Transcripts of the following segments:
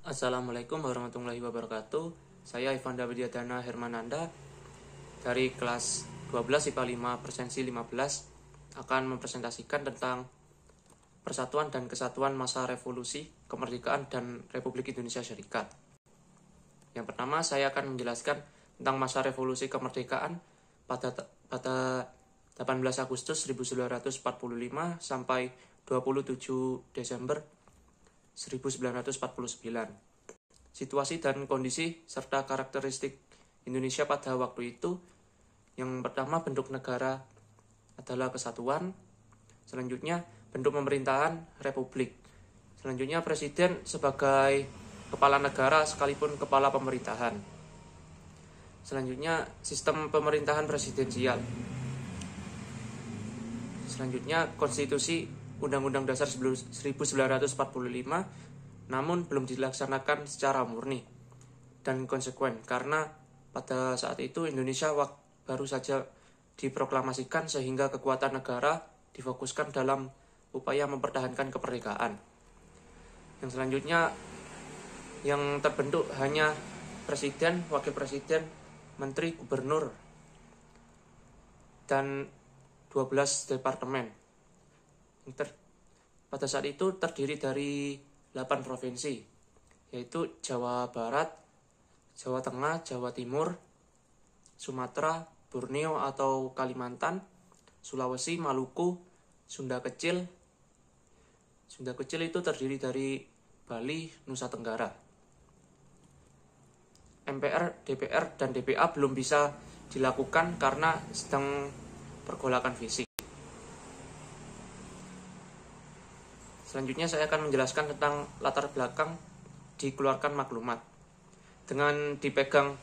Assalamualaikum warahmatullahi wabarakatuh. Saya Ivanda Widyadana Hermananda dari kelas 12 IPA 5 Persensi 15 akan mempresentasikan tentang Persatuan dan Kesatuan Masa Revolusi, Kemerdekaan dan Republik Indonesia Serikat. Yang pertama, saya akan menjelaskan tentang masa revolusi kemerdekaan pada 18 Agustus 1945 sampai 27 Desember 1949. Situasi dan kondisi serta karakteristik Indonesia pada waktu itu. Yang pertama, bentuk negara adalah kesatuan. Selanjutnya, bentuk pemerintahan republik. Selanjutnya, presiden sebagai kepala negara sekalipun kepala pemerintahan. Selanjutnya, sistem pemerintahan presidensial. Selanjutnya, konstitusi Undang-Undang Dasar 1945, namun belum dilaksanakan secara murni dan konsekuen karena pada saat itu Indonesia baru saja diproklamasikan sehingga kekuatan negara difokuskan dalam upaya mempertahankan kemerdekaan. Yang selanjutnya, yang terbentuk hanya presiden, wakil presiden, menteri, gubernur, dan 12 departemen. Pada saat itu terdiri dari 8 provinsi, yaitu Jawa Barat, Jawa Tengah, Jawa Timur, Sumatera, Borneo atau Kalimantan, Sulawesi, Maluku, Sunda Kecil. Sunda Kecil itu terdiri dari Bali, Nusa Tenggara. MPR, DPR, dan DPA belum bisa dilakukan karena sedang pergolakan fisik. Selanjutnya saya akan menjelaskan tentang latar belakang dikeluarkan maklumat. Dengan dipegang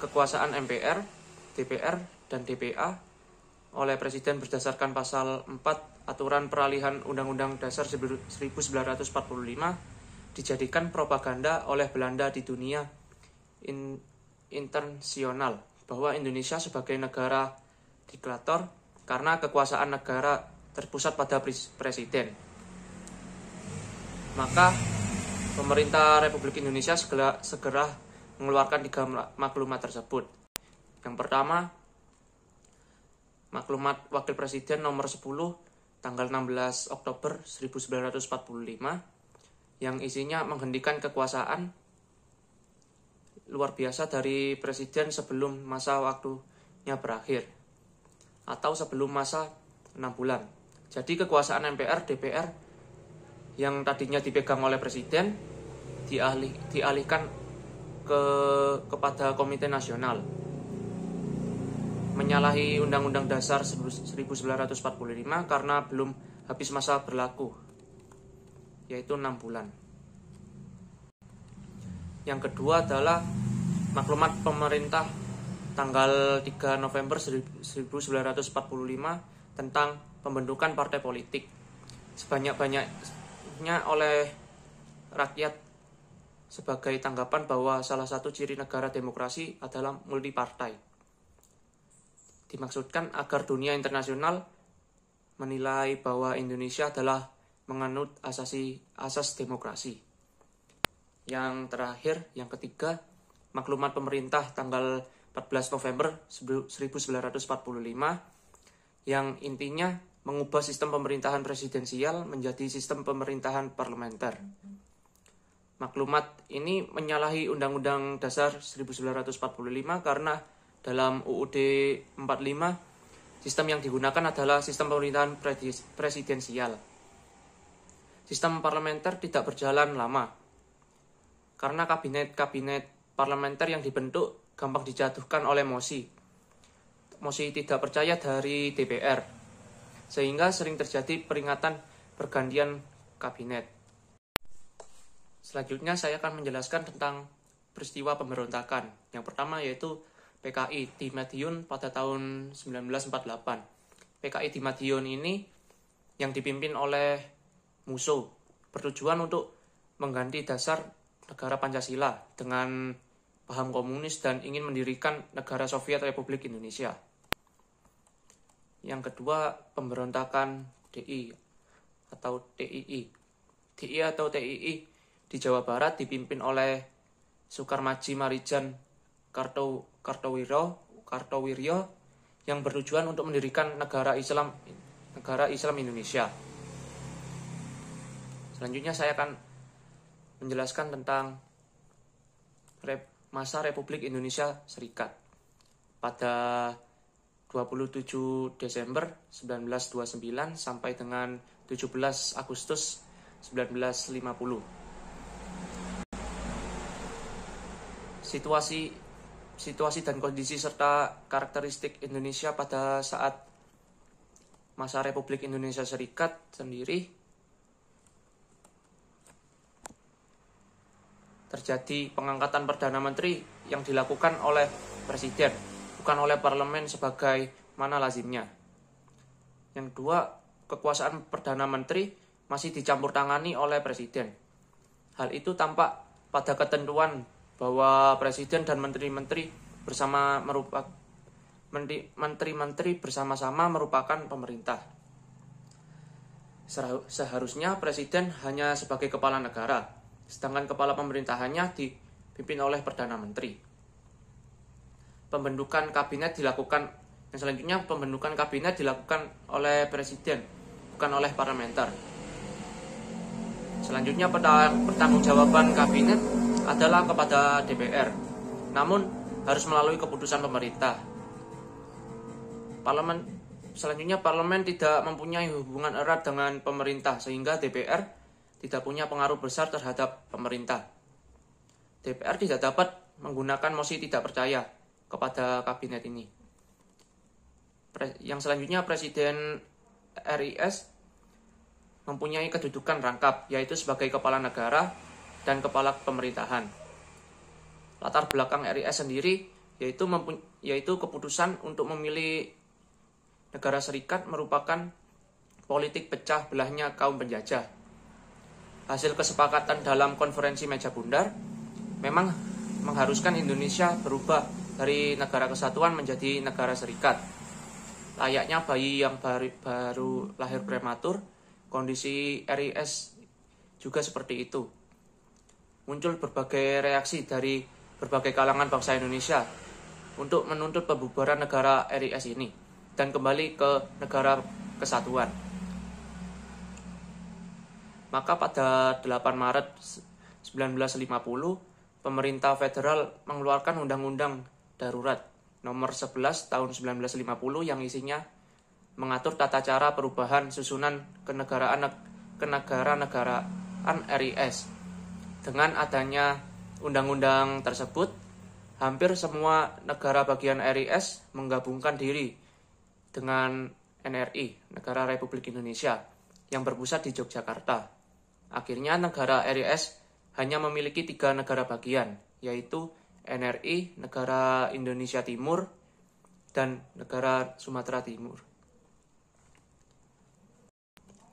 kekuasaan MPR, DPR, dan DPA oleh Presiden berdasarkan pasal 4 Aturan Peralihan Undang-Undang Dasar 1945, dijadikan propaganda oleh Belanda di dunia internasional bahwa Indonesia sebagai negara diktator karena kekuasaan negara terpusat pada presiden. Maka pemerintah Republik Indonesia segera mengeluarkan 3 maklumat tersebut. Yang pertama, maklumat Wakil Presiden nomor 10 tanggal 16 Oktober 1945 yang isinya menghentikan kekuasaan luar biasa dari presiden sebelum masa waktunya berakhir atau sebelum masa 6 bulan. Jadi kekuasaan MPR, DPR yang tadinya dipegang oleh presiden dialihkan kepada Komite Nasional, menyalahi Undang-Undang Dasar 1945 karena belum habis masa berlaku, yaitu 6 bulan. Yang kedua adalah maklumat pemerintah tanggal 3 November 1945 tentang pembentukan partai politik sebanyak-banyaknya oleh rakyat sebagai tanggapan bahwa salah satu ciri negara demokrasi adalah multipartai. Dimaksudkan agar dunia internasional menilai bahwa Indonesia adalah menganut asas demokrasi. Yang terakhir, yang ketiga, maklumat pemerintah tanggal 14 November 1945 yang intinya mengubah sistem pemerintahan presidensial menjadi sistem pemerintahan parlementer. Maklumat ini menyalahi Undang-Undang Dasar 1945 karena dalam UUD 45 sistem yang digunakan adalah sistem pemerintahan presidensial. Sistem parlementer tidak berjalan lama karena kabinet parlementer yang dibentuk gampang dijatuhkan oleh mosi tidak percaya dari DPR, sehingga sering terjadi peringatan pergantian kabinet. Selanjutnya saya akan menjelaskan tentang peristiwa pemberontakan. Yang pertama yaitu PKI di Madiun pada tahun 1948. PKI di Madiun ini yang dipimpin oleh Musso bertujuan untuk mengganti dasar negara Pancasila dengan paham komunis dan ingin mendirikan negara Soviet Republik Indonesia. Yang kedua, pemberontakan DI atau TII. DI atau TII di Jawa Barat dipimpin oleh Sukarmaji Marijan Kartowiryo yang bertujuan untuk mendirikan negara Islam Indonesia. Selanjutnya saya akan menjelaskan tentang masa Republik Indonesia Serikat pada 27 Desember 1929 sampai dengan 17 Agustus 1950. Situasi dan kondisi serta karakteristik Indonesia pada saat masa Republik Indonesia Serikat sendiri. Terjadi pengangkatan Perdana Menteri yang dilakukan oleh Presiden, bukan oleh Parlemen sebagaimana lazimnya. Yang kedua, kekuasaan Perdana Menteri masih dicampur tangani oleh Presiden. Hal itu tampak pada ketentuan bahwa Presiden dan menteri-menteri bersama-sama merupakan pemerintah. Seharusnya Presiden hanya sebagai kepala negara, sedangkan kepala pemerintahannya dipimpin oleh Perdana Menteri. Pembentukan kabinet dilakukan oleh Presiden, bukan oleh parlementer. Selanjutnya pertanggungjawaban kabinet adalah kepada DPR, namun harus melalui keputusan pemerintah. Selanjutnya parlemen tidak mempunyai hubungan erat dengan pemerintah, sehingga DPR tidak punya pengaruh besar terhadap pemerintah. DPR tidak dapat menggunakan mosi tidak percaya kepada kabinet ini. Yang selanjutnya, Presiden RIS mempunyai kedudukan rangkap, yaitu sebagai kepala negara dan kepala pemerintahan. Latar belakang RIS sendiri yaitu keputusan untuk memilih negara serikat merupakan politik pecah belahnya kaum penjajah. Hasil kesepakatan dalam konferensi meja bundar memang mengharuskan Indonesia berubah dari negara kesatuan menjadi negara serikat. Layaknya bayi yang baru lahir prematur, kondisi RIS juga seperti itu. Muncul berbagai reaksi dari berbagai kalangan bangsa Indonesia untuk menuntut pembubaran negara RIS ini dan kembali ke negara kesatuan. Maka pada 8 Maret 1950, pemerintah federal mengeluarkan Undang-Undang Darurat Nomor 11 Tahun 1950 yang isinya mengatur tata cara perubahan susunan kenegara-negaraan RIS. Dengan adanya undang-undang tersebut, hampir semua negara bagian RIS menggabungkan diri dengan NRI, Negara Republik Indonesia, yang berpusat di Yogyakarta. Akhirnya negara RIS hanya memiliki 3 negara bagian, yaitu NRI, Negara Indonesia Timur, dan Negara Sumatera Timur.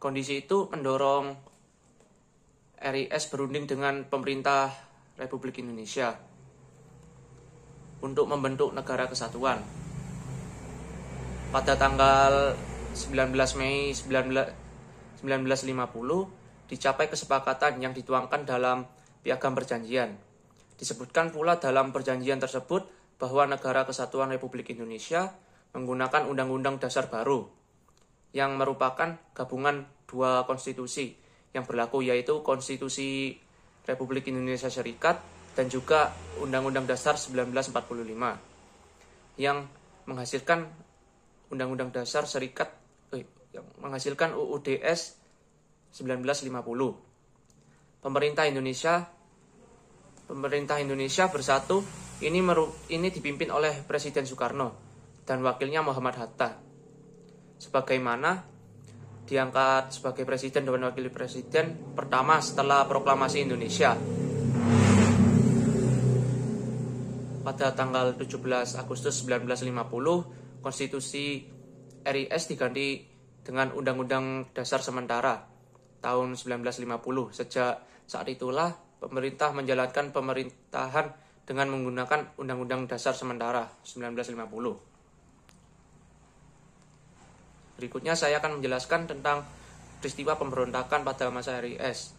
Kondisi itu mendorong RIS berunding dengan pemerintah Republik Indonesia untuk membentuk negara kesatuan. Pada tanggal 19 Mei 1950, dicapai kesepakatan yang dituangkan dalam Piagam Perjanjian. Disebutkan pula dalam perjanjian tersebut bahwa Negara Kesatuan Republik Indonesia menggunakan Undang-Undang Dasar baru yang merupakan gabungan 2 konstitusi yang berlaku, yaitu Konstitusi Republik Indonesia Serikat dan juga Undang-Undang Dasar 1945 yang menghasilkan Undang-Undang Dasar Serikat yang menghasilkan UUDS 1950. Pemerintah Indonesia Bersatu ini dipimpin oleh Presiden Soekarno dan wakilnya Muhammad Hatta. Sebagaimana diangkat sebagai presiden dan wakil presiden pertama setelah proklamasi Indonesia. Pada tanggal 17 Agustus 1950, Konstitusi RIS diganti dengan Undang-Undang Dasar Sementara tahun 1950. Sejak saat itulah pemerintah menjalankan pemerintahan dengan menggunakan Undang-Undang Dasar Sementara 1950. Berikutnya saya akan menjelaskan tentang peristiwa pemberontakan pada masa RIS.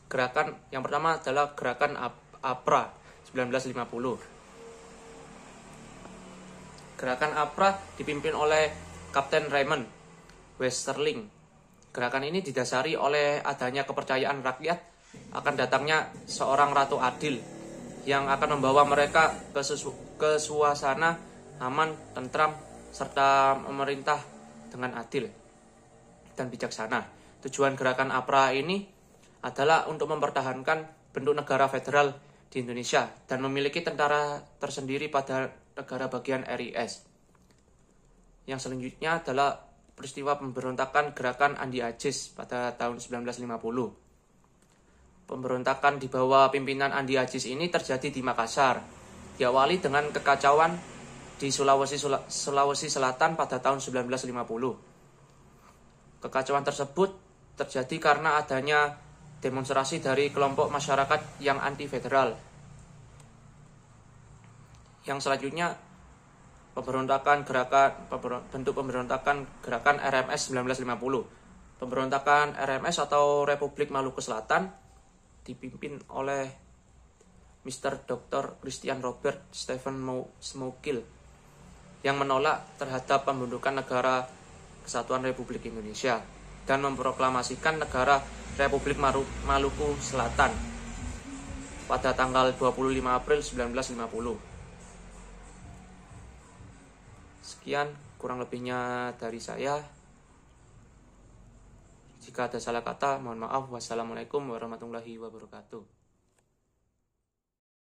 Yang pertama adalah gerakan APRA 1950. Gerakan APRA dipimpin oleh Kapten Raymond Westerling. Gerakan ini didasari oleh adanya kepercayaan rakyat akan datangnya seorang ratu adil yang akan membawa mereka ke suasana aman, tentram, serta memerintah dengan adil dan bijaksana. Tujuan gerakan APRA ini adalah untuk mempertahankan bentuk negara federal di Indonesia dan memiliki tentara tersendiri pada negara bagian RIS. Yang selanjutnya adalah peristiwa pemberontakan gerakan Andi Agis pada tahun 1950. Pemberontakan di bawah pimpinan Andi Agis ini terjadi di Makassar. Diawali dengan kekacauan di Sulawesi Selatan pada tahun 1950. Kekacauan tersebut terjadi karena adanya demonstrasi dari kelompok masyarakat yang anti-federal. Yang selanjutnya bentuk pemberontakan gerakan RMS 1950. Pemberontakan RMS atau Republik Maluku Selatan dipimpin oleh Mr. Dr. Christian Robert Stephen Smoukil yang menolak terhadap pembentukan negara Kesatuan Republik Indonesia dan memproklamasikan negara Republik Maluku Selatan pada tanggal 25 April 1950. Sekian kurang lebihnya dari saya. Jika ada salah kata, mohon maaf. Wassalamualaikum warahmatullahi wabarakatuh.